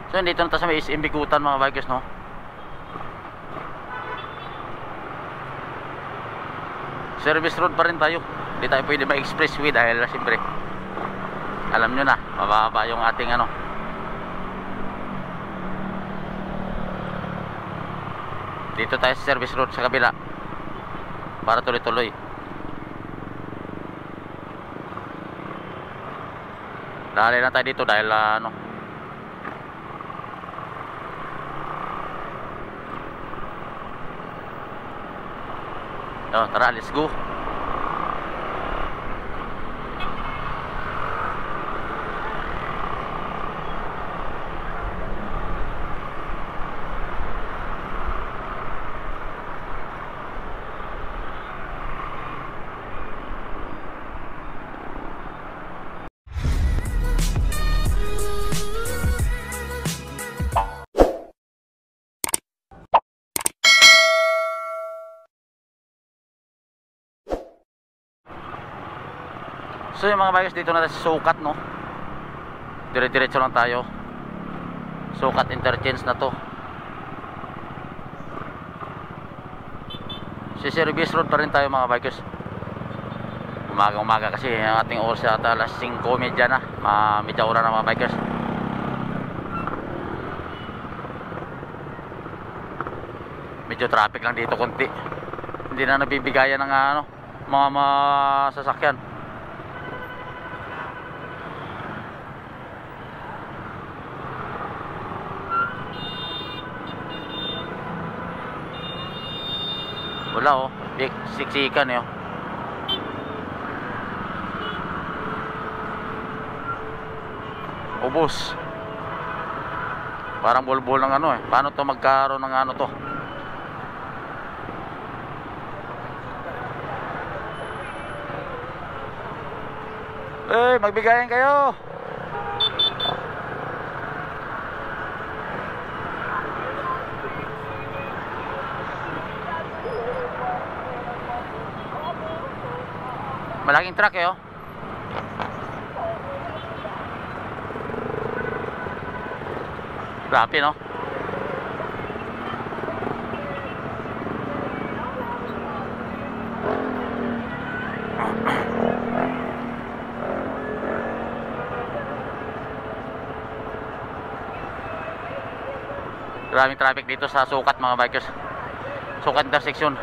So dito na tayo sa may SM Bikutan mga bikers, no. Service road pa rin tayo. Hindi tayo pwede ma-expressway dahil siyempre alam nyo na, mababa yung ating ano. Dito tayo sa service road sa kabila para tuloy-tuloy. Dali na tayo dito dahil ano, tara, let's go. So yung mga bikers, dito na tayo sa Sukat, no. Dire-diretso lang tayo. Sukat interchange na to. Si service road pa rin tayo mga bikers. Umaga kasi ang ating oras ata alas 5:30 na. Medya oras na mga bikers. Medyo traffic lang dito konti. Hindi na nabibigayan ng ano, mga sasakyan. Wala, oh, siksikan eh, oh. Ubos. Parang bulbul ng ano eh. Paano to magkaroon ng ano to? Magbigayan kayo. Malaking truck eh, oh. Grabe, no? Maraming traffic dito sa Sukat mga bikers. Sukat intersection.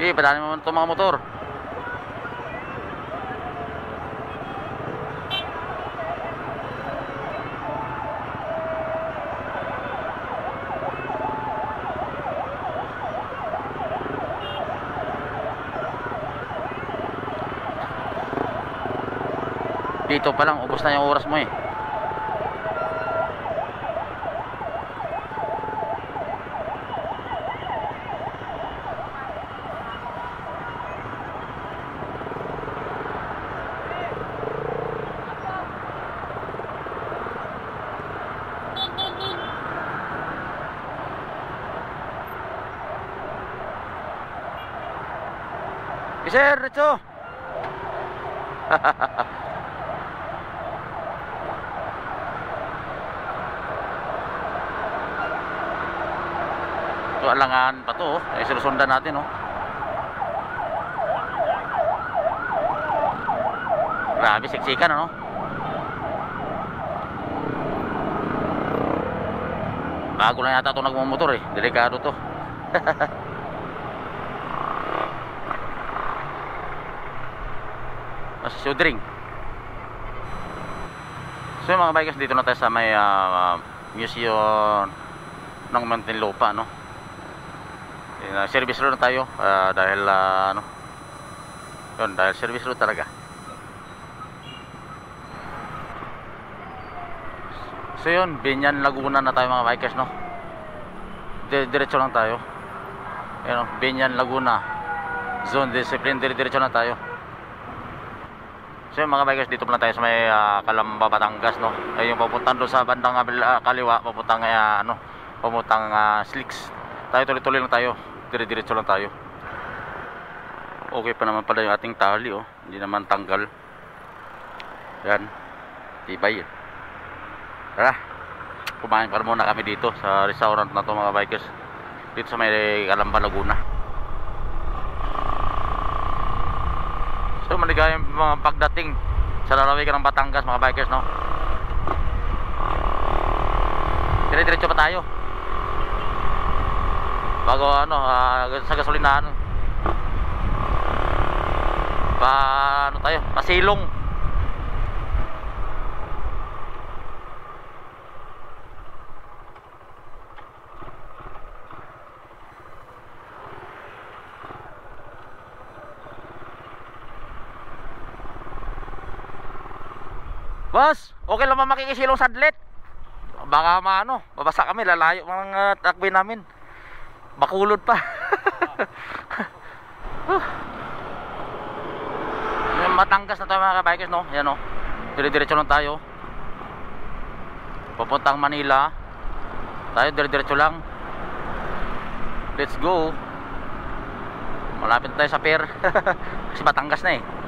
Padali mo itong mga motor. Dito pa lang, ubos na yung oras mo eh. Sir, ito. Ito alangan pa to, oh. Sinusundan natin, oh. Grabe, siksikan, ano? Bago lang yata ito nagmumotor eh. Delikado to. Sudring. So mga bikers, dito na tayo sa may museum ng Muntinlupa, no. Service road na tayo dahil ano, yun, dahil service road talaga. So yun, Binyan Laguna na tayo mga bikers, no. Diretso lang tayo. Ayun, Binyan Laguna Zone Discipline, diretso lang tayo. So mga bikers, dito pala tayo sa may Calamba, Batangas, no. Ay yung papuntang doon sa bandang kaliwa, papuntang ano, papuntang Slicks. Tayo tuloy-tuloy lang tayo. Dire-diretso lang tayo. Okay pa naman pala yung ating tali, oh. Hindi naman tanggal. Yan. Tibay yan. Tara, kumain pa muna kami dito sa restaurant na to mga bikers, dito sa may Calamba, Laguna. So maligayang mga pagdating sa lalawigan ng Batangas mga bikers, no? Dire-diretso pa tayo bago ano, sa gasolinahan pa ano tayo, pasilong. Boss, okay lang ba makikisilong sadlit? Baka maano, babasa kami, lalayo mga takbi namin. Bakulod pa. Yung Batangas na tayo mga bikers, no? Yan, no? Dire-diretso lang tayo. Papuntang Manila. Tayo dire-diretso lang. Let's go. Malapit tayo sa pier. Kasi Batangas na eh.